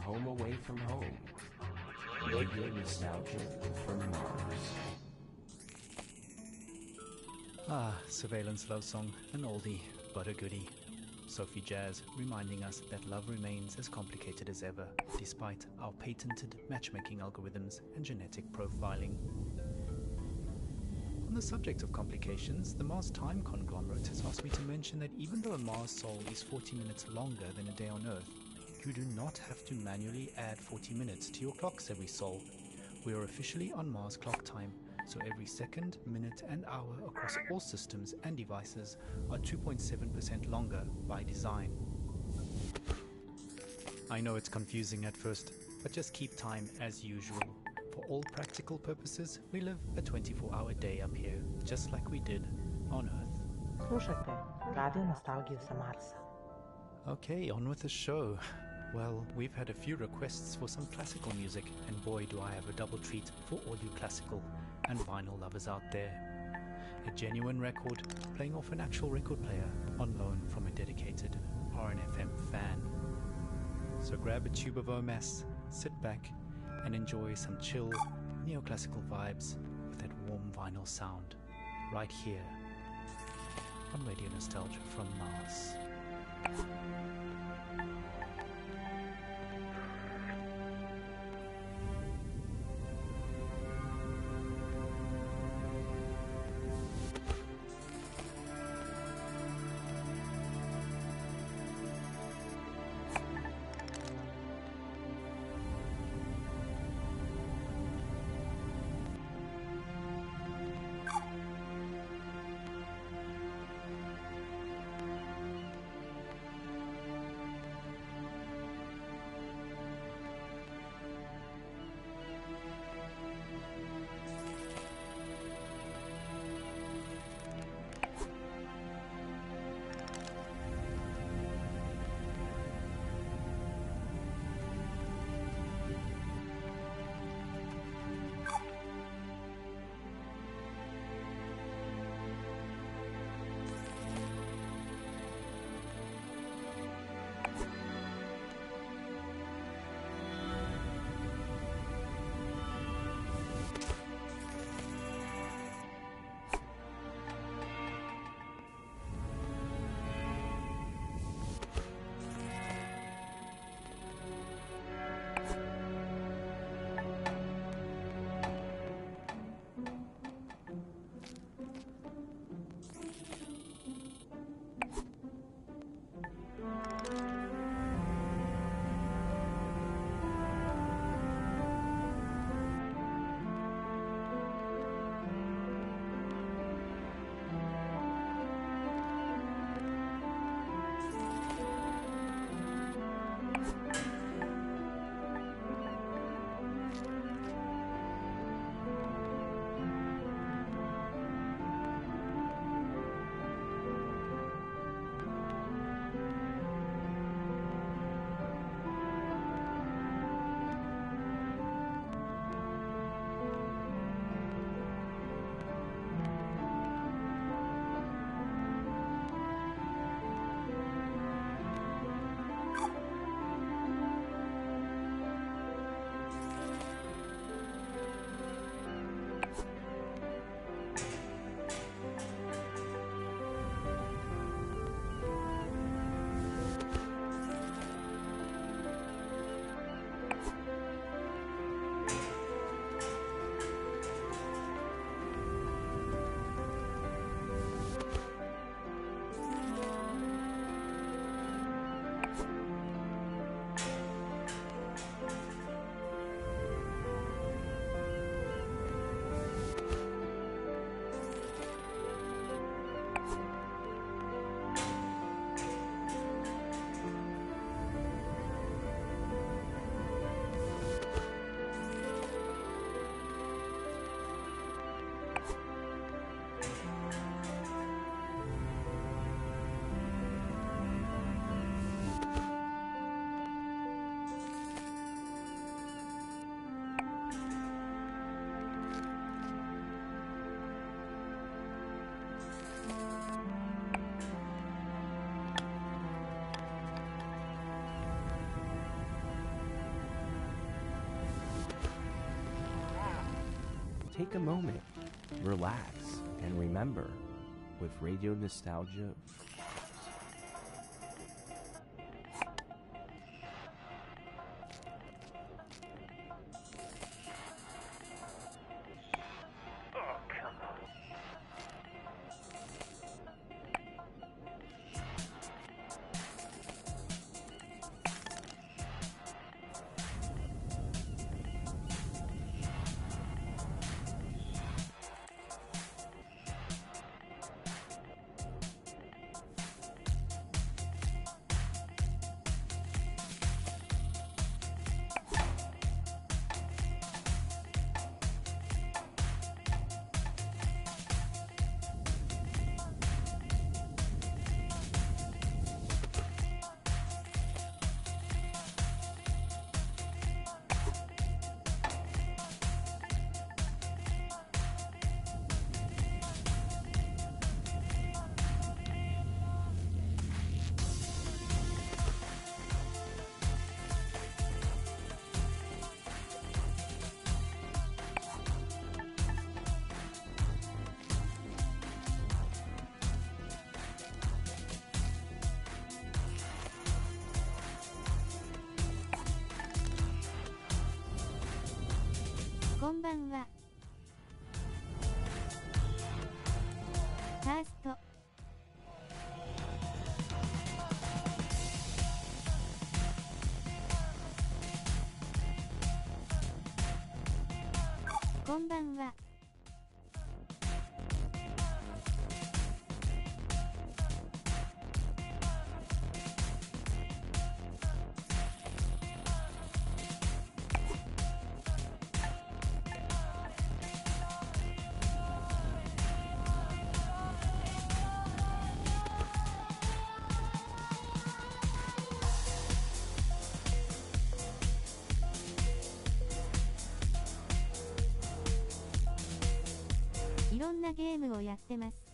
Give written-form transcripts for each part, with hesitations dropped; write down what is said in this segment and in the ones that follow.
home away from home. Radio nostalgia from Mars. Surveillance love song, an oldie, but a goodie. Sophie Jazz reminding us that love remains as complicated as ever, despite our patented matchmaking algorithms and genetic profiling. On the subject of complications, the Mars Time Conglomerate has asked me to mention that even though a Mars sol is 40 minutes longer than a day on Earth, you do not have to manually add 40 minutes to your clocks every sol. We are officially on Mars clock time, so every second, minute and hour across all systems and devices are 2.7% longer by design. I know it's confusing at first, but just keep time as usual. For all practical purposes, we live a 24-hour day up here, just like we did on Earth. Слушайте Radio Nostalgiju sa Marsa. Okay, on with the show. Well, we've had a few requests for some classical music, and boy do I have a double treat for all you classical and vinyl lovers out there. A genuine record playing off an actual record player on loan from a dedicated RNFM fan. So grab a tube of OMS, sit back and enjoy some chill neoclassical vibes with that warm vinyl sound right here on Radio Nostalgia from Mars. take a moment, relax, and remember with Radio Nostalgia.こんばんは。ファースト。こんばんは。いろんなゲームをやってます。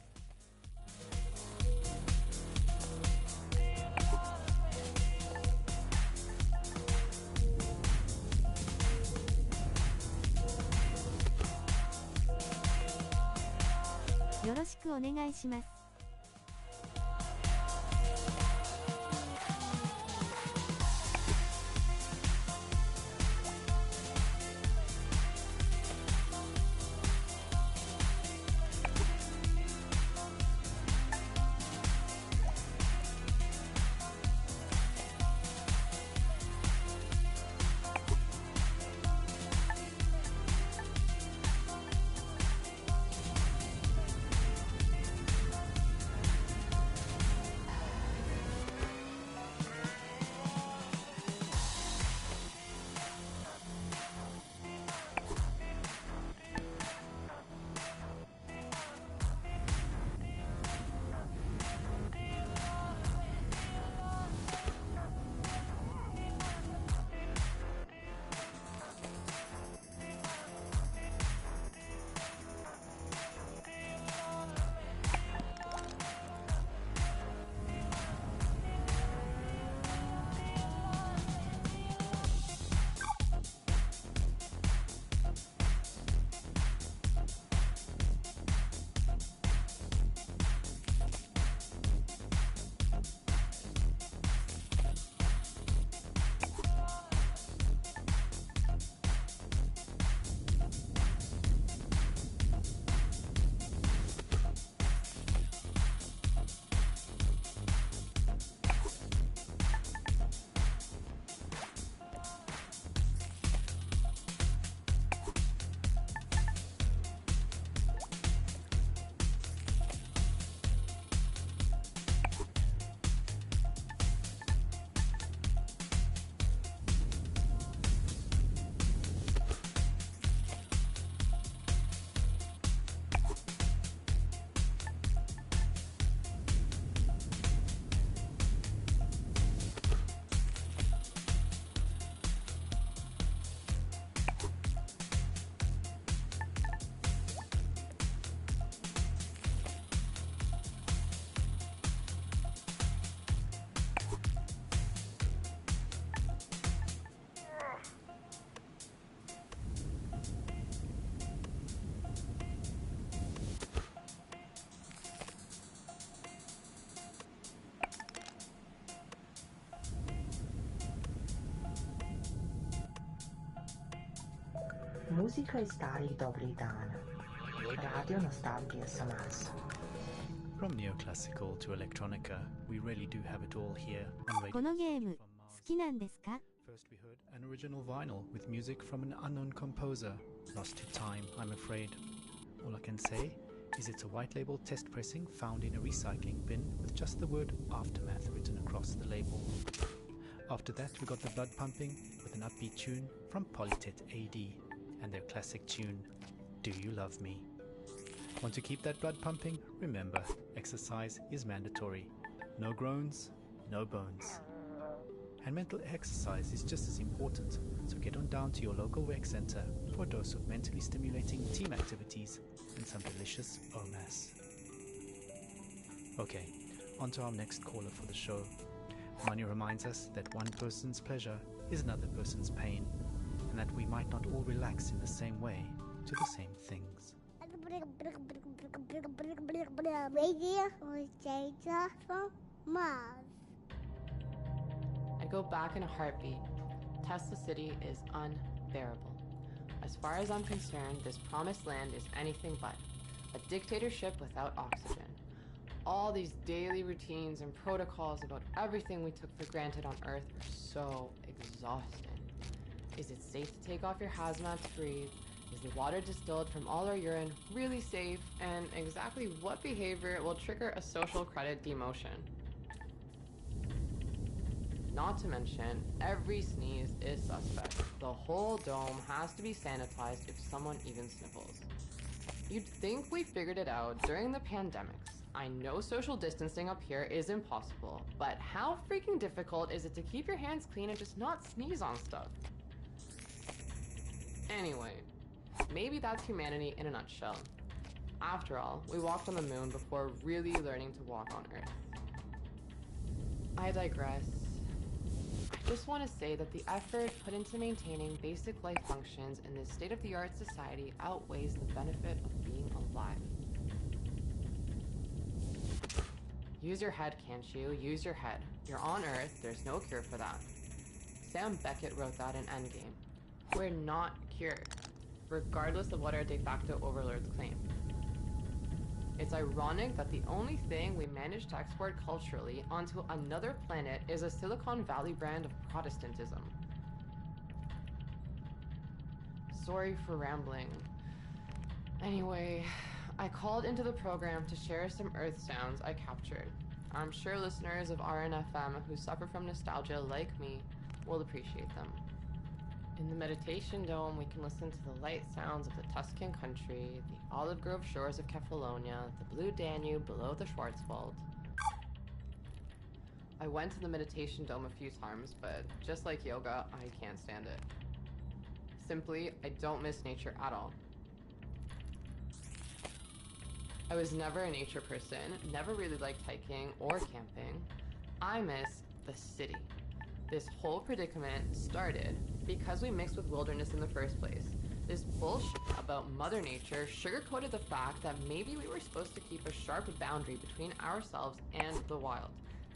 よろしくお願いします。Muzika iz starih dobrih dana. Radio Nostalgija sa Marsa. From neoclassical to electronica, we really do have it all here on Radio このゲーム from 好 Mars. きなんですか？ First we heard an original vinyl with music from an unknown composer, lost to time, I'm afraid. All I can say is it's a white label test pressing found in a recycling bin with just the word Aftermath written across the label. After that we got the blood pumping with an upbeat tune from Polytet AD and their classic tune, Do You Love Me? Want to keep that blood pumping? Remember, exercise is mandatory. No groans, no bones. And mental exercise is just as important, so get on down to your local rec center for a dose of mentally stimulating team activities and some delicious OMAS. Okay, on to our next caller for the show. Manu reminds us that one person's pleasure is another person's pain, and that we might not all relax in the same way to the same things. Radio Nostalgia from Mars. I'd go back in a heartbeat. Tesla City is unbearable. As far as I'm concerned, this promised land is anything but a dictatorship without oxygen. All these daily routines and protocols about everything we took for granted on Earth are so exhausting. Is it safe to take off your hazmat to breathe? Is the water distilled from all our urine really safe? And exactly what behavior will trigger a social credit demotion? Not to mention, every sneeze is suspect. The whole dome has to be sanitized if someone even sniffles. You'd think we figured it out during the pandemics. I know social distancing up here is impossible, but how freaking difficult is it to keep your hands clean and just not sneeze on stuff? Anyway, maybe that's humanity in a nutshell. After all, we walked on the moon before really learning to walk on Earth. I digress. I just want to say that the effort put into maintaining basic life functions in this state-of-the-art society outweighs the benefit of being alive. Use your head, can't you? Use your head. You're on Earth, there's no cure for that. Sam Beckett wrote that in Endgame. We're not cured, regardless of what our de facto overlords claim. It's ironic that the only thing we managed to export culturally onto another planet is a Silicon Valley brand of Protestantism. Sorry for rambling. Anyway, I called into the program to share some Earth sounds I captured. I'm sure listeners of RNFM who suffer from nostalgia like me will appreciate them. In the meditation dome, we can listen to the light sounds of the Tuscan country, the olive grove shores of Kefalonia, the blue Danube below the Schwarzwald. I went to the meditation dome a few times, but just like yoga, I can't stand it. Simply, I don't miss nature at all. I was never a nature person, never really liked hiking or camping. I miss the city. This whole predicament started because we mixed with wilderness in the first place. This bullshit about Mother Nature sugarcoated the fact that maybe we were supposed to keep a sharp boundary between ourselves and the wild.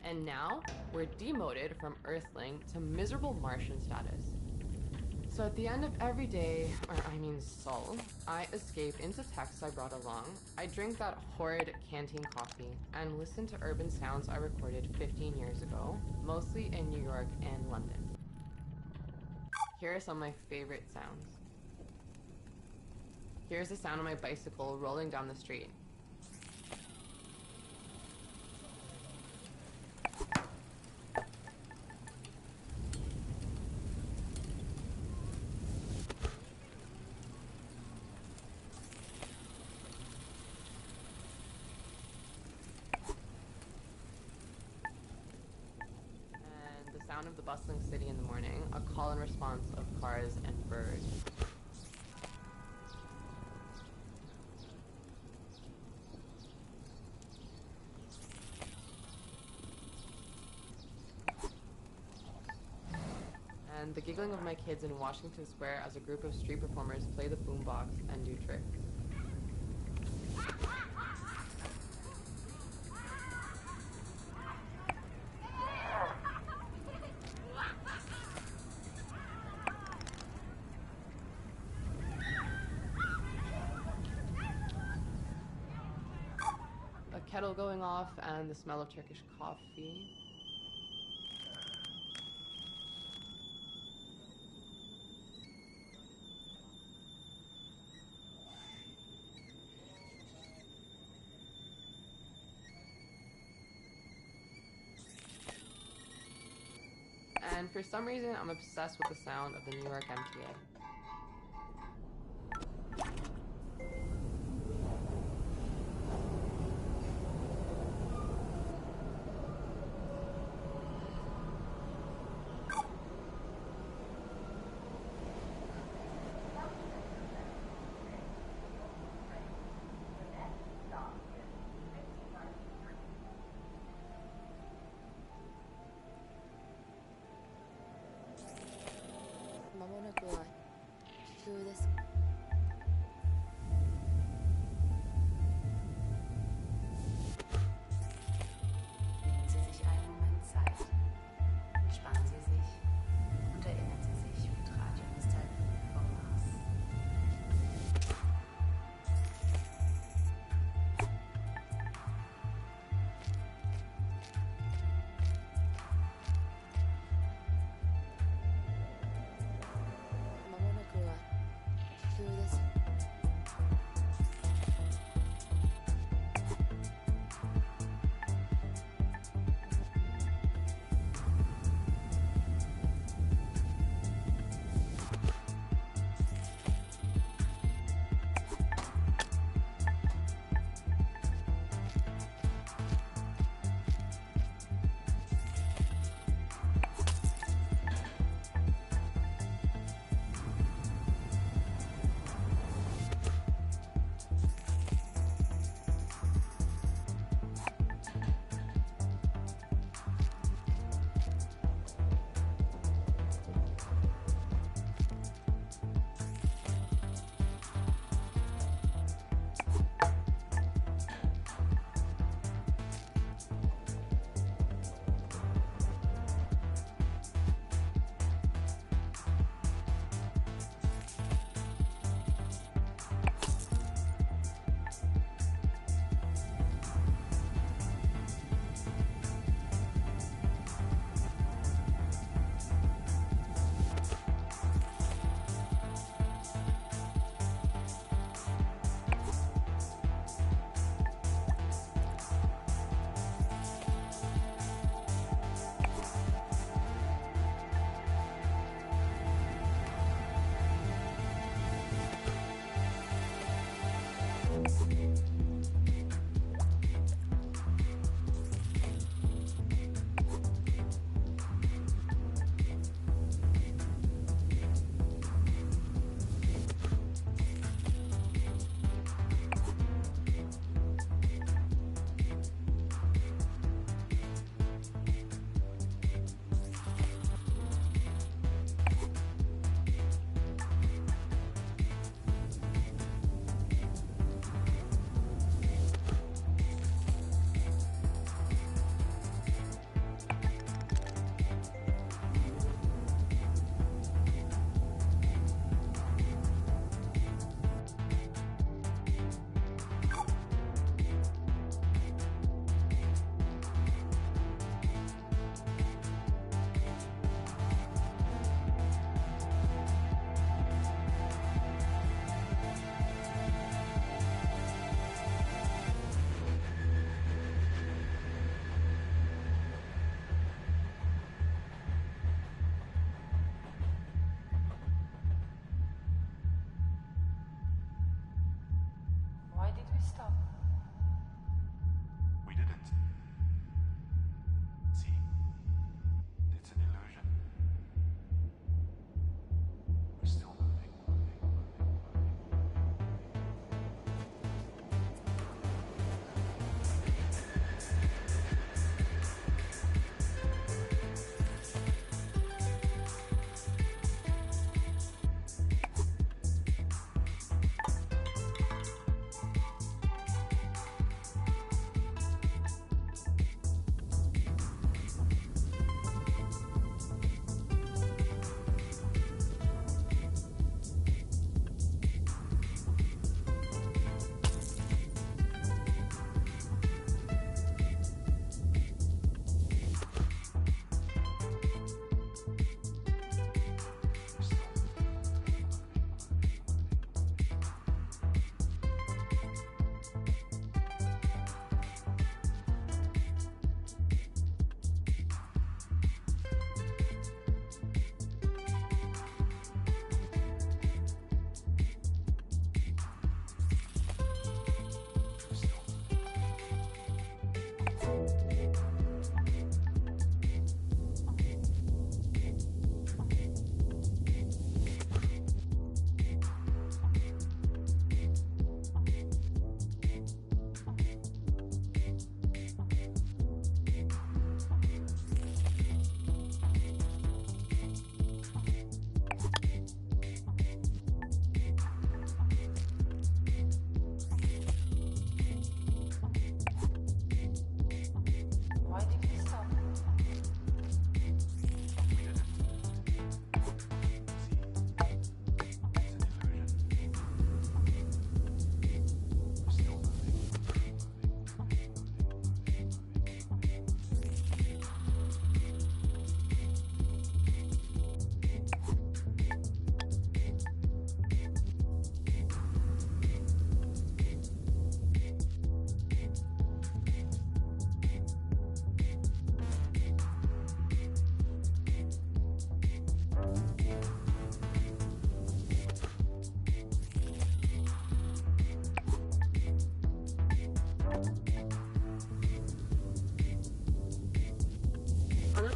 And now, we're demoted from Earthling to miserable Martian status. So at the end of every day, soul, I escape into texts I brought along, I drink that horrid canteen coffee, and listen to urban sounds I recorded 15 years ago, mostly in New York and London. Here are some of my favorite sounds. Here's the sound of my bicycle rolling down the street. Sound of the bustling city in the morning, a call and response of cars and birds. And the giggling of my kids in Washington Square as a group of street performers play the boombox and do tricks. kettle going off and the smell of Turkish coffee. And for some reason, I'm obsessed with the sound of the New York MTA. Nehmen Sie sich einen Moment Zeit. Entspannen Sie sich und erinnern Sie sich mit Radio Nostalgie vom Mars.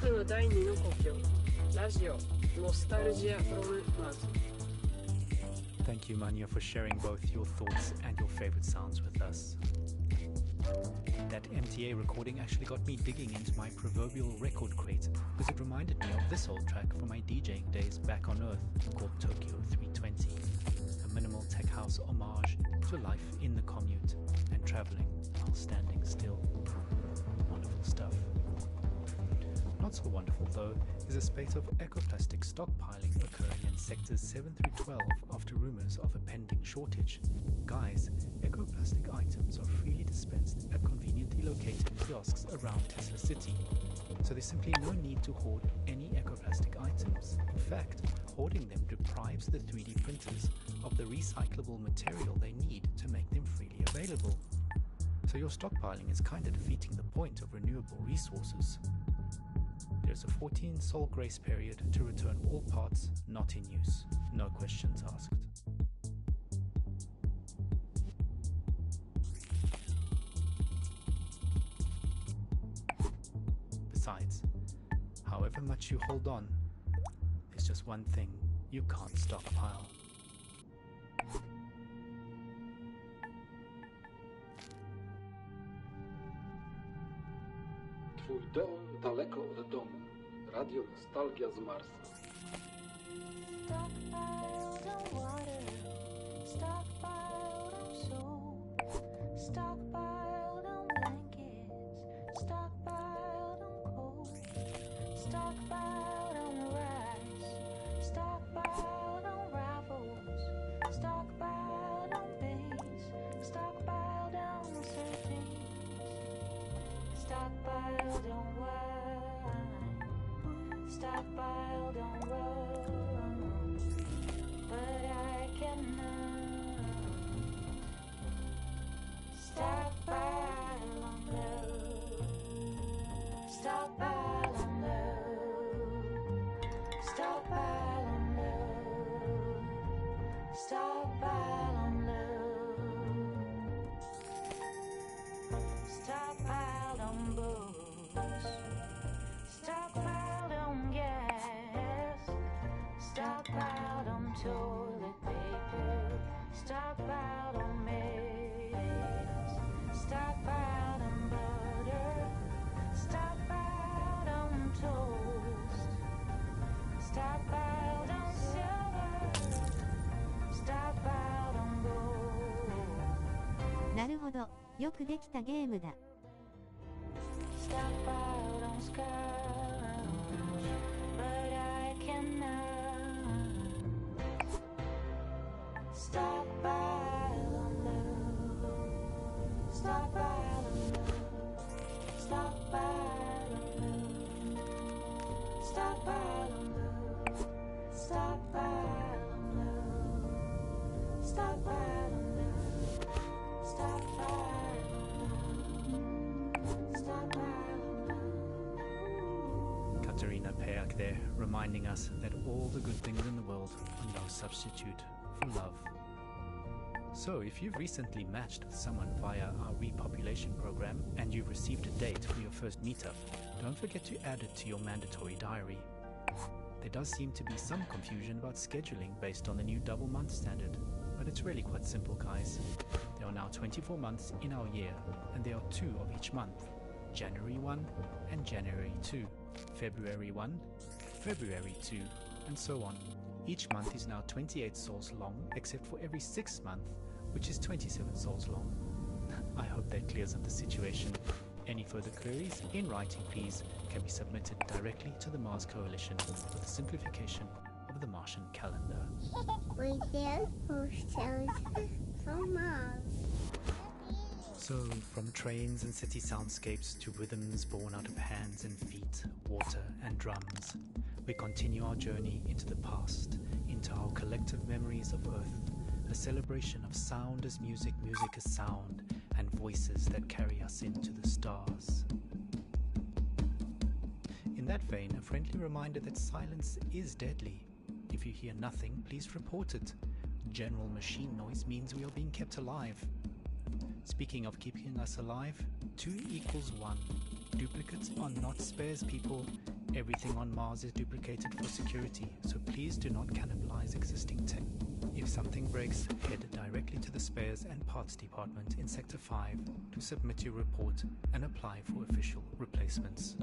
僕の第二の故郷ラジオノスタルジア from Mars. Thank you, Manya, for sharing both your thoughts and your favorite sounds with us. That MTA recording actually got me digging into my proverbial record crate because it reminded me of this old track from my DJing days back on Earth called Tokyo 320, a minimal tech house homage to life in the commute and traveling while standing still. Wonderful stuff. Not so wonderful, though, is a spate of ecoplastic stockpiling occurring in sectors 7 through 12 after rumors of a pending shortage. Guys, ecoplastic items are freely dispensed at conveniently located kiosks around Tesla City, so there's simply no need to hoard any ecoplastic items. In fact, hoarding them deprives the 3D printers of the recyclable material they need to make them freely available. So your stockpiling is kind of defeating the point of renewable resources. There's a 14-sol grace period to return all parts not in use. No questions asked. Besides, however much you hold on, there's just one thing you can't stockpile. Twój dom daleko od domu. Radio Nostalgia z Marsa. Stockpiled on water, stockpiled on soap, stockpiled on blankets, stockpiled on coal, stockpiled on rice, stockpiled on rivals, stockpiled on base, stockpiled on sardines, stockpiled on wine, stockpiled on rum, but I cannot stockpile on love, stockpile on love, stockpile on love, stockpile on love, stockpiled on books, stockpiled on gas, stockpiled on toilet paper, stockpiled on maize, stockpiled on butter, stockpiled on toast, stockpiled on silver, stockpiled on gold. なるほど、よくできたゲームだ。Stockpiled on scotch, but I cannot stockpile on love, stockpile on love, stockpile on love, stockpile on love, stockpile on love, stockpile on love, stockpile on love. Katarina Peak there, reminding us that all the good things in the world are no substitute for love. So, if you've recently matched with someone via our repopulation program and you've received a date for your first meetup, don't forget to add it to your mandatory diary. There does seem to be some confusion about scheduling based on the new double month standard, but it's really quite simple, guys. There are now 24 months in our year, and there are 2 of each month, January 1 and January 2, February 1, February 2, and so on. Each month is now 28 sols long, except for every 6th month, which is 27 sols long. I hope that clears up the situation. Any further queries, in writing please, can be submitted directly to the Mars Coalition for the simplification of the Martian calendar. Radio Nostalgia from Mars. So, from trains and city soundscapes to rhythms born out of hands and feet, water and drums, we continue our journey into the past, into our collective memories of Earth, a celebration of sound as music, music as sound, and voices that carry us into the stars. In that vein, a friendly reminder that silence is deadly. If you hear nothing, please report it. General machine noise means we are being kept alive. Speaking of keeping us alive, 2 equals 1. Duplicates are not spares, people. Everything on Mars is duplicated for security, so please do not cannibalize existing tech. If something breaks, head directly to the spares and parts department in Sector 5 to submit your report and apply for official replacements.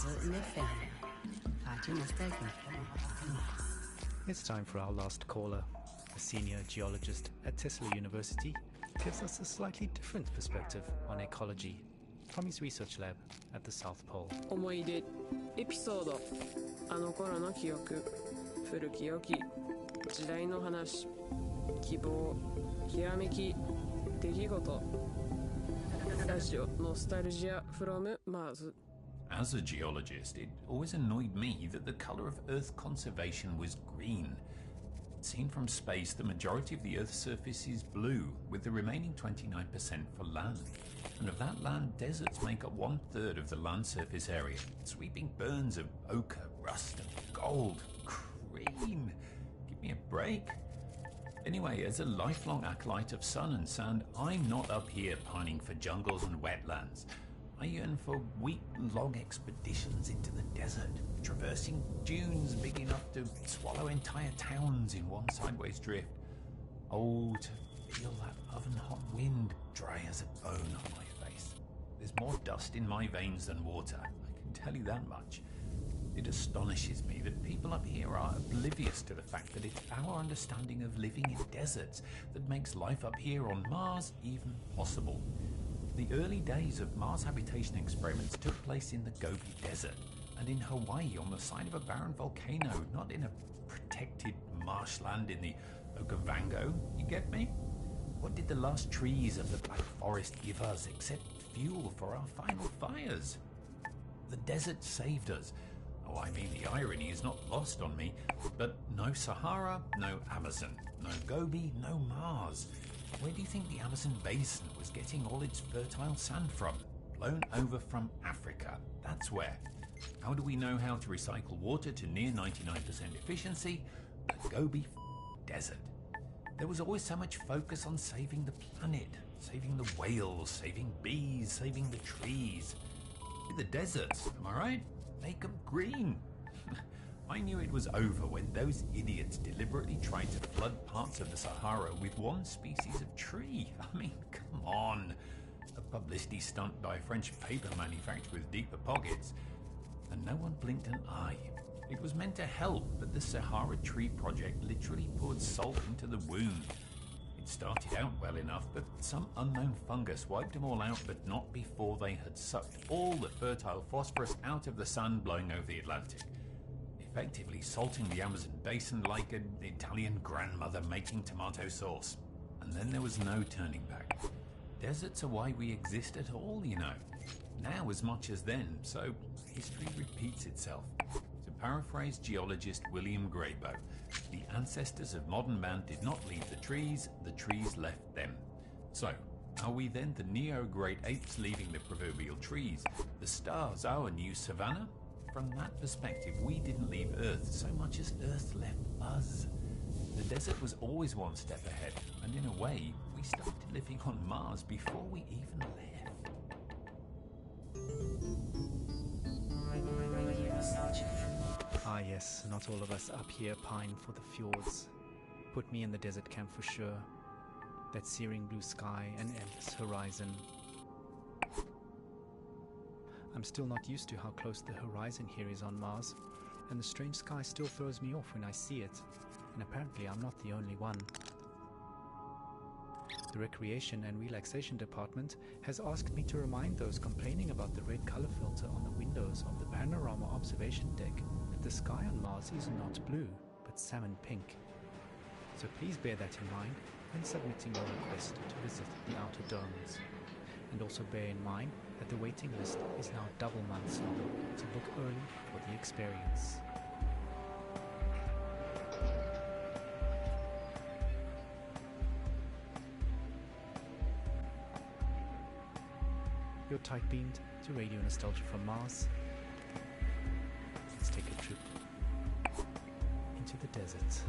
Marse in der Ferne. Radio Nostalgie. It's time for our last caller. A senior geologist at Tesla University gives us a slightly different perspective on ecology from his research lab at the South Pole. 思い出エピソードあの頃の記憶古き良き時代の話希望ひらめき出来事ラジオノスタルジア from Mars. As a geologist, it always annoyed me that the color of Earth conservation was green. Seen from space, the majority of the Earth's surface is blue, with the remaining 29% for land. And of that land, deserts make up 1/3 of the land surface area. Sweeping burns of ochre, rust, and gold. Green! Give me a break. Anyway, as a lifelong acolyte of sun and sand, I'm not up here pining for jungles and wetlands. I yearn for week-long expeditions into the desert, traversing dunes big enough to swallow entire towns in one sideways drift. Oh, to feel that oven-hot wind dry as a bone on my face. There's more dust in my veins than water, I can tell you that much. It astonishes me that people up here are oblivious to the fact that it's our understanding of living in deserts that makes life up here on Mars even possible. The early days of Mars habitation experiments took place in the Gobi Desert and in Hawaii on the side of a barren volcano, not in a protected marshland in the Okavango. You get me? What did the last trees of the Black Forest give us except fuel for our final fires? The desert saved us. Oh, I mean, the irony is not lost on me, but no Sahara, no Amazon, no Gobi, no Mars. Where do you think the Amazon basin was getting all its fertile sand from? Blown over from Africa. That's where. How do we know how to recycle water to near 99% efficiency? The Gobi Desert. There was always so much focus on saving the planet, saving the whales, saving bees, saving the trees. The deserts, am I right? Make them green. I knew it was over when those idiots deliberately tried to flood parts of the Sahara with one species of tree. I mean, come on. A publicity stunt by a French paper manufacturer with deeper pockets. And no one blinked an eye. It was meant to help, but the Sahara Tree Project literally poured salt into the wound. It started out well enough, but some unknown fungus wiped them all out, but not before they had sucked all the fertile phosphorus out of the sun blowing over the Atlantic. Effectively salting the Amazon basin like an Italian grandmother making tomato sauce. And then there was no turning back. Deserts are why we exist at all, you know. Now as much as then, so history repeats itself. To paraphrase geologist William Grayboe, the ancestors of modern man did not leave the trees left them. So, are we then the neo-great apes leaving the proverbial trees? The stars our new savannah? From that perspective, we didn't leave Earth so much as Earth left us. The desert was always one step ahead, and in a way, we started living on Mars before we even left. Ah yes, not all of us up here pine for the fjords. Put me in the desert camp for sure. That searing blue sky and endless horizon. I'm still not used to how close the horizon here is on Mars, and the strange sky still throws me off when I see it, and apparently I'm not the only one. The Recreation and Relaxation Department has asked me to remind those complaining about the red color filter on the windows of the panorama observation deck that the sky on Mars is not blue, but salmon pink. So please bear that in mind when submitting your request to visit the outer domes. And also bear in mind that the waiting list is now double months long, so book early for the experience. You're tight-beamed to Radio Nostalgia from Mars. Let's take a trip into the desert.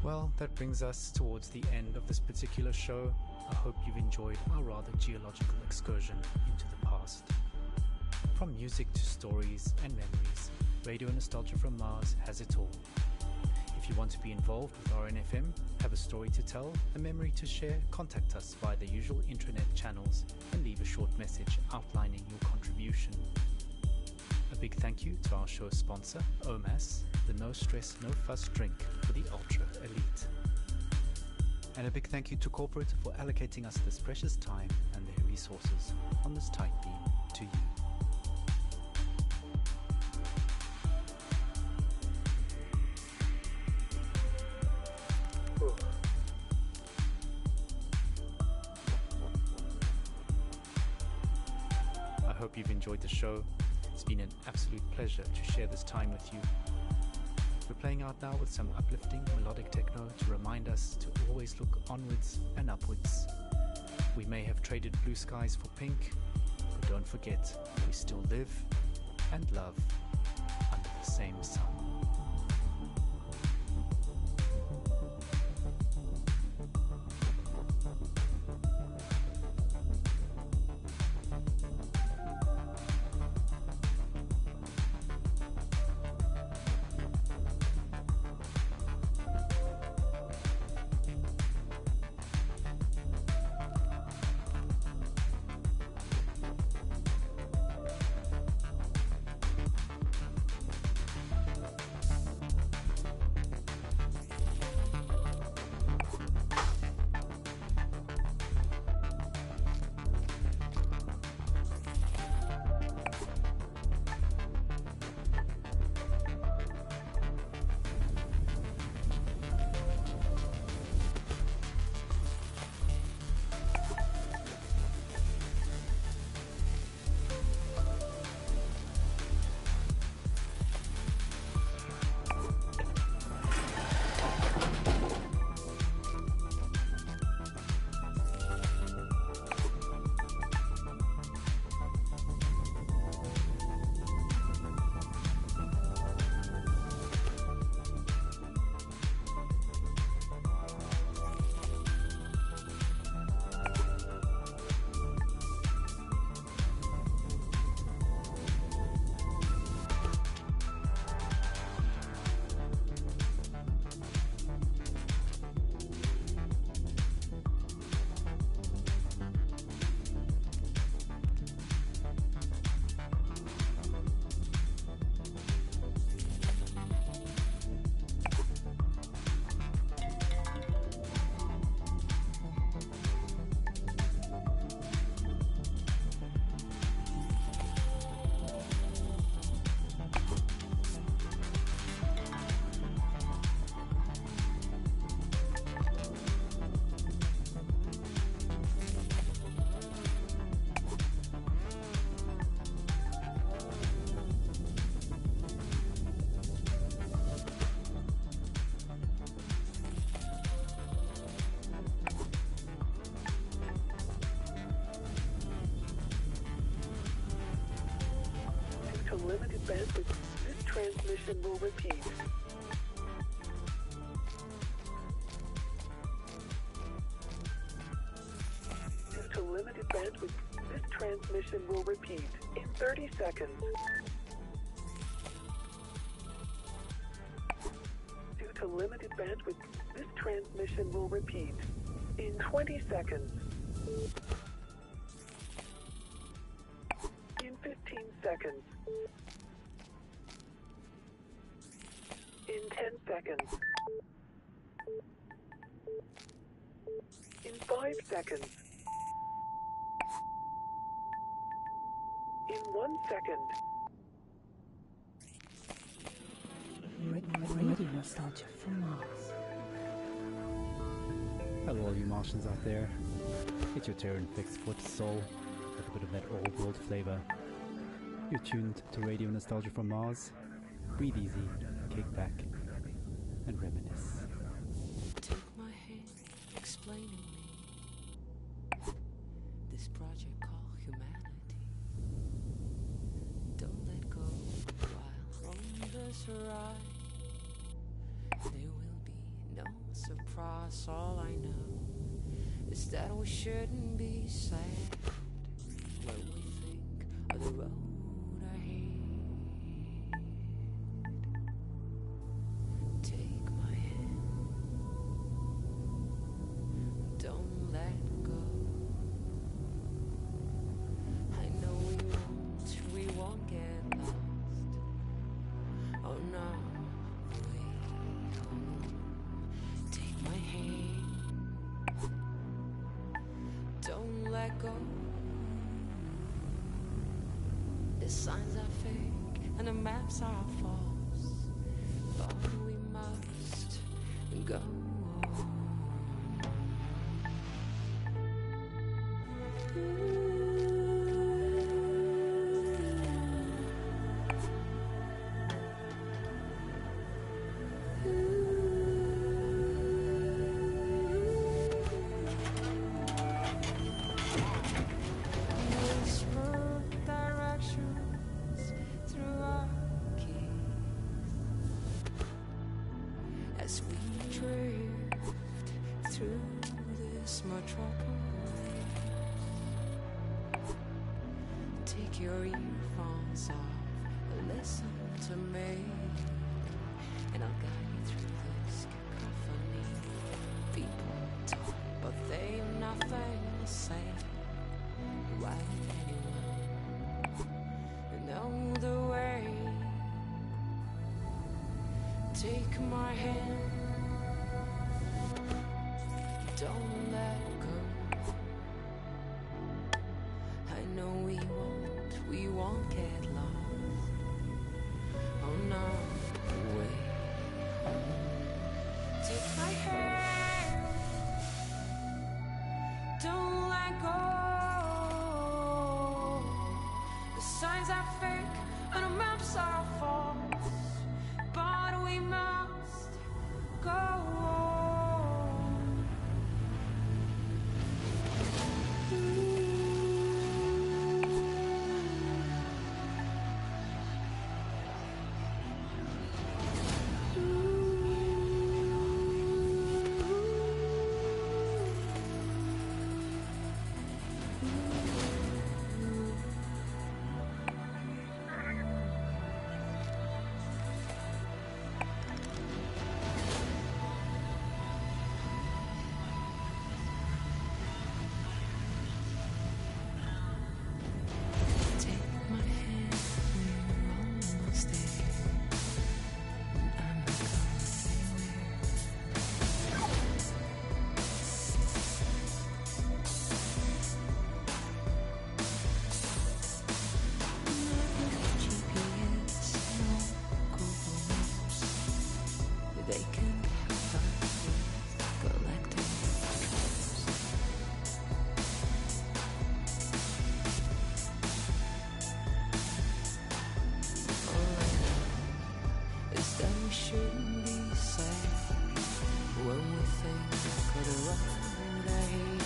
Well, that brings us towards the end of this particular show. I hope you've enjoyed our rather geological excursion into the past. From music to stories and memories, Radio Nostalgia from Mars has it all. If you want to be involved with RNFM, have a story to tell, a memory to share, contact us via the usual intranet channels and leave a short message outlining your contribution. A big thank you to our show sponsor, OMAS, the No Stress, No Fuss drink for the Ultra Elite. And a big thank you to Corporate for allocating us this precious time and their resources on this tight beam to you. I hope you've enjoyed the show. It's been an absolute pleasure to share this time with you. We're playing out now with some uplifting melodic techno to remind us to always look onwards and upwards. We may have traded blue skies for pink, but don't forget, we still live and love under the same sun. Limited bandwidth. This transmission will repeat. Due to limited bandwidth, this transmission will repeat in 30 seconds. Due to limited bandwidth, this transmission will repeat in 20 seconds. In 15 seconds. In 10 seconds. In 5 seconds. In 1 second. Radio Nostalgia from Mars. Hello all you Martians out there. It's your Terran fixed foot soul with a bit of that old world flavor. You're tuned to Radio Nostalgia from Mars. Breathe easy, kick back, and reminisce. Take my hand, explaining me this project called humanity. Don't let go while on this ride. There will be no that's all I know. Is that we shouldn't be sad when we think of the road ahead. Take my hand, don't let go. I know we won't get lost. Oh no, wait, take my hand, don't let go. The signs are fake and the maps are false, but we must go on. As we drift through this metropolis, take your earphones off and listen to me, and I'll guide you through this cacophony. People talk, but they have nothing to say. Why would anyone know the way? Take my hand, don't let go. I know we won't get lost. Oh no, wait. Take my hand, don't let go. The signs are fake and the maps are false, but we must go on. Shouldn't be sad when we think of the road ahead.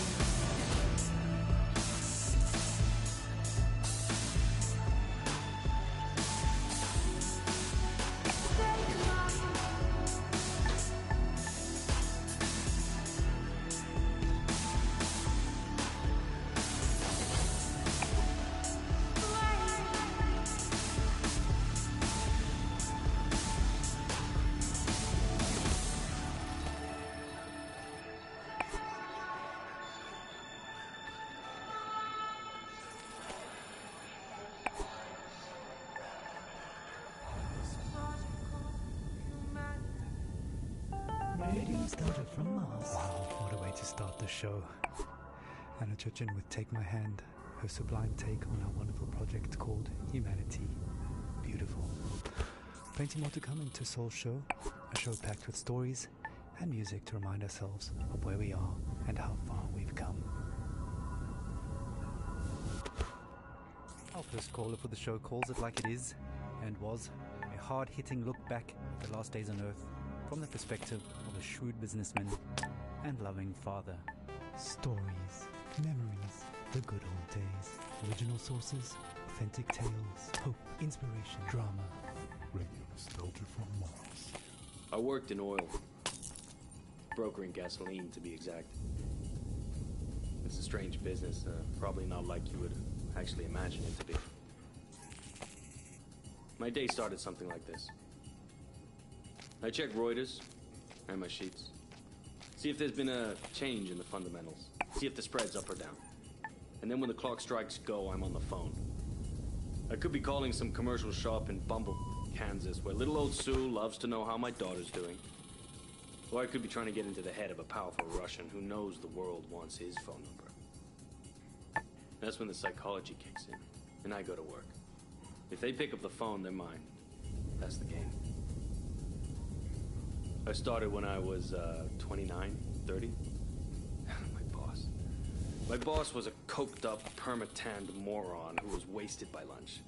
Radio Nostalgia from Mars. Wow, what a way to start the show. Anna Churchin with Take My Hand, her sublime take on our wonderful project called Humanity. Beautiful. Plenty more to come into Soul Show, a show packed with stories and music to remind ourselves of where we are and how far we've come. Our first caller for the show calls it like it is, and was a hard-hitting look back at the last days on Earth from the perspective of a shrewd businessman and loving father. Stories, memories, the good old days, original sources, authentic tales, hope, inspiration, drama. Radio Nostalgia from Mars. I worked in oil. brokering gasoline, to be exact. It's a strange business, probably not like you would actually imagine it to be. My day started something like this. I check Reuters and my sheets. See if there's been a change in the fundamentals. See if the spread's up or down. And then when the clock strikes go, I'm on the phone. I could be calling some commercial shop in Bumble, Kansas, where little old Sue loves to know how my daughter's doing. Or I could be trying to get into the head of a powerful Russian who knows the world wants his phone number. That's when the psychology kicks in, and I go to work. If they pick up the phone, they're mine. That's the game. I started when I was 29, 30. My boss was a coked-up, perma-tanned moron who was wasted by lunch.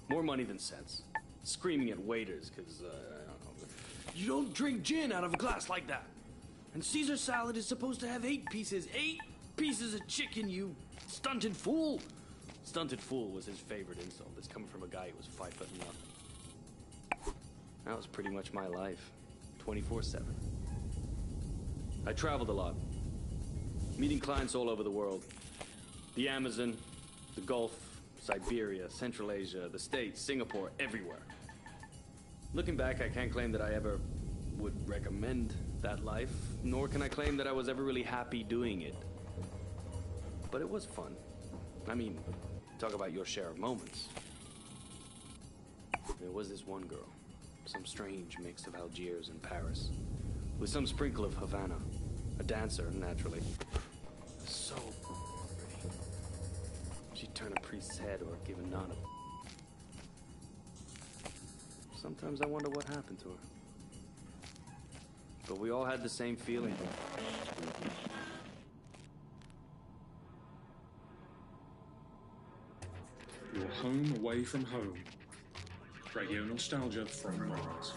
More money than sense. Screaming at waiters because, I don't know, you don't drink gin out of a glass like that. And Caesar salad is supposed to have 8 pieces. 8 pieces of chicken, you stunted fool. Stunted fool was his favorite insult. It's coming from a guy who was 5 foot nothing. That was pretty much my life. 24/7. I traveled a lot. Meeting clients all over the world. The Amazon, the Gulf, Siberia, Central Asia, the States, Singapore, everywhere. Looking back, I can't claim that I ever would recommend that life, nor can I claim that I was ever really happy doing it. But it was fun. I mean, talk about your share of moments. There was this one girl, some strange mix of Algiers and Paris, with some sprinkle of Havana. A dancer, naturally. So pretty. She'd turn a priest's head or give a nun a... Sometimes I wonder what happened to her. But we all had the same feeling. Your home away from home. Radio nostalgia from Mars.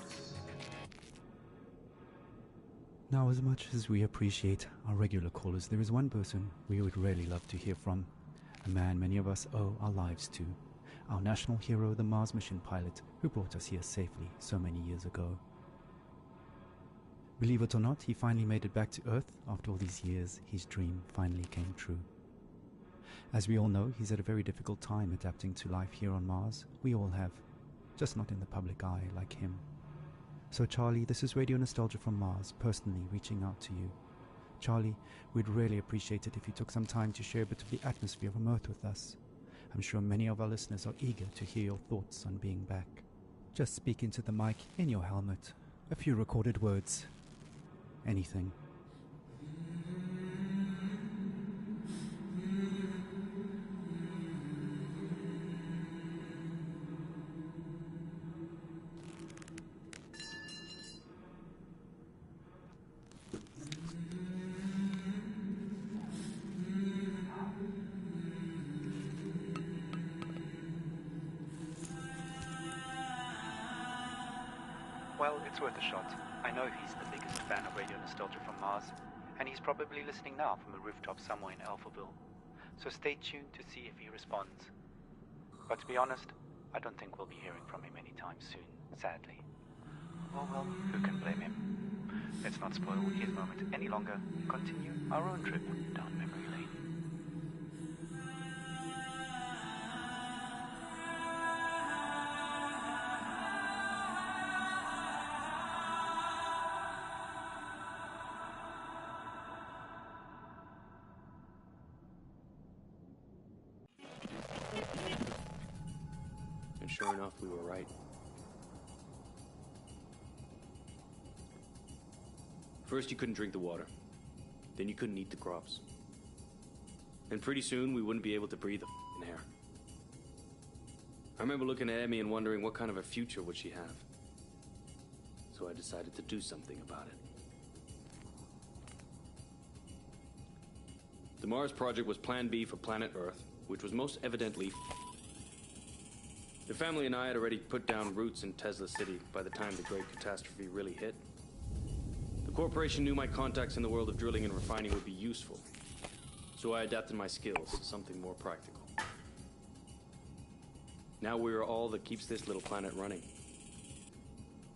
Now, as much as we appreciate our regular callers, there is one person we would really love to hear from. A man many of us owe our lives to. Our national hero, the Mars mission pilot, who brought us here safely so many years ago. Believe it or not, he finally made it back to Earth. After all these years, his dream finally came true. As we all know, he's had a very difficult time adapting to life here on Mars. We all have, just not in the public eye like him. So Charlie, this is Radio Nostalgia from Mars, personally reaching out to you. Charlie, we'd really appreciate it if you took some time to share a bit of the atmosphere from Earth with us. I'm sure many of our listeners are eager to hear your thoughts on being back. Just speak into the mic in your helmet. A few recorded words. Anything. Well, it's worth a shot. I know he's the biggest fan of Radio Nostalgia from Mars, and he's probably listening now from a rooftop somewhere in Alphaville. So stay tuned to see if he responds. But to be honest, I don't think we'll be hearing from him anytime soon, sadly. Oh well, who can blame him? Let's not spoil his moment any longer. Continue our own trip down memory lane. And sure enough, we were right. First, you couldn't drink the water. Then you couldn't eat the crops. And pretty soon, we wouldn't be able to breathe the f***ing air. I remember looking at Emmy and wondering what kind of a future would she have. So I decided to do something about it. The Mars project was Plan B for planet Earth, which was most evidently the family and I had already put down roots in Tesla City by the time the great catastrophe really hit. The corporation knew my contacts in the world of drilling and refining would be useful, so I adapted my skills to something more practical. Now we are all that keeps this little planet running.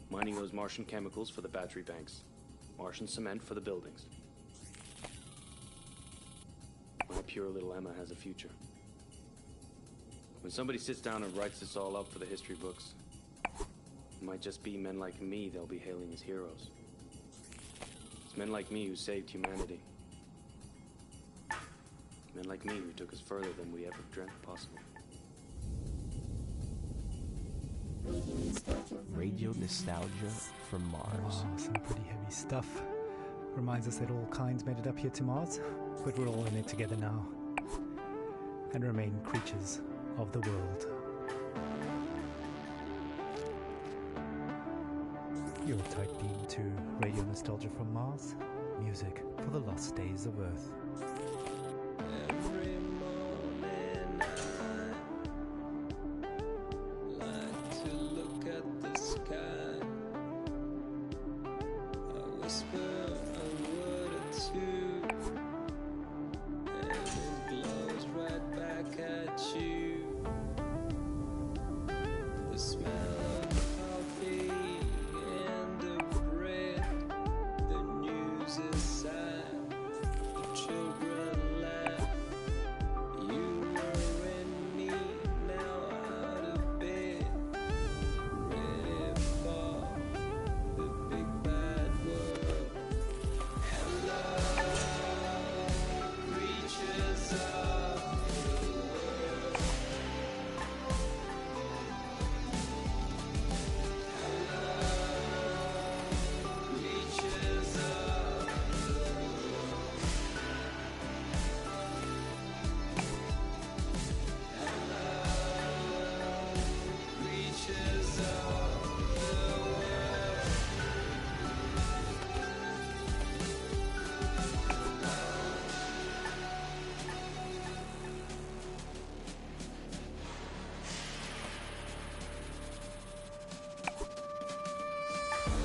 Mining those Martian chemicals for the battery banks. Martian cement for the buildings. My pure little Emma has a future. When somebody sits down and writes this all up for the history books, it might just be men like me they'll be hailing as heroes. It's men like me who saved humanity. Men like me who took us further than we ever dreamt possible. Radio nostalgia from Mars. Wow, some pretty heavy stuff. Reminds us that all kinds made it up here to Mars, but we're all in it together now, and remain creatures of the world. You're tight beam to Radio Nostalgia from Mars, music for the lost days of Earth. Every morning I like to look at the sky. I whisper a word or two, and it blows right back at you. The smell of coffee and the bread, the news is sad, the children laugh. You were in me, now out of bed, ready for the big bad world. Hello, creatures of the world. Creatures of the world. Creatures of the world.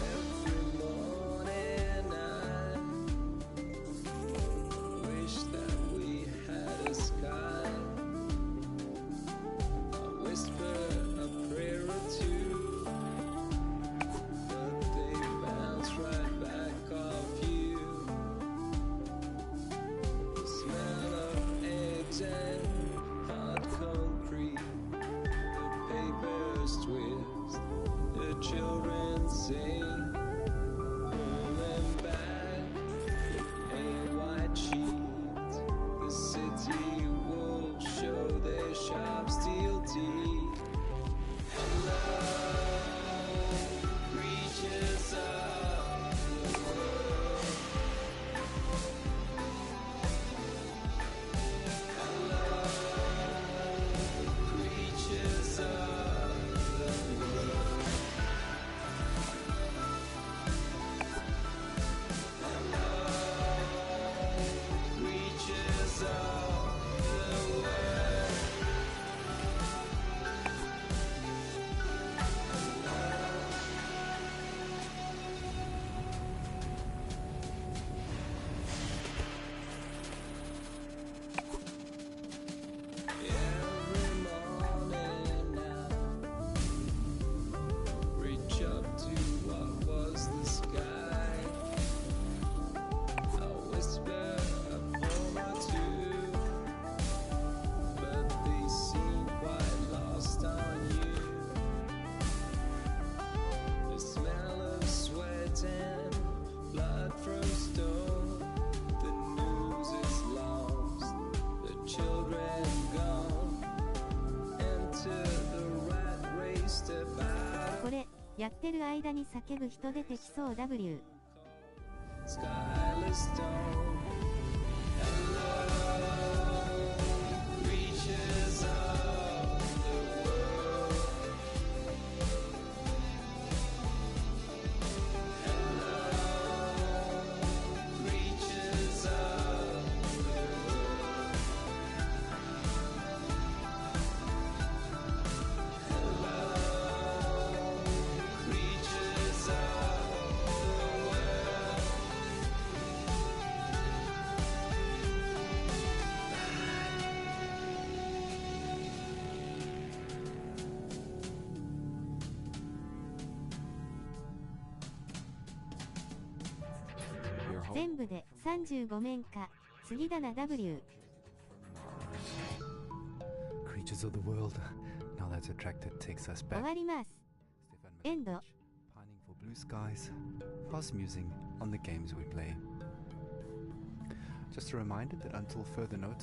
Every morning I wish that we had a sky. I whisper a prayer or two, but they bounce right back off you. The smell of eggs and hard concrete, the papers twist, the children sing, pulling back a white sheet. The city wolves show their sharp steel teeth. Hello, creatures of the world. Hello, creatures of the world. Creatures of the world. Every morning I reach up to what was the sky. I whisper a poem or two, but they seem quite lost on you. The smell of sweat and blood from stone. The news is lost, the children gone. Enter the rat race, step out これ、やってる間に叫ぶ人出てきそう W。 skyless stone. Hello, creatures of the world. Hello, creatures of the world. Hello, creatures of the world. 全部で35面か。次だな W。 Creatures of the world. Now that attracted takes us 終 back. わります。エンド。 Pining for blue skies, fast musing on the games we play. Just a reminder that until further notice,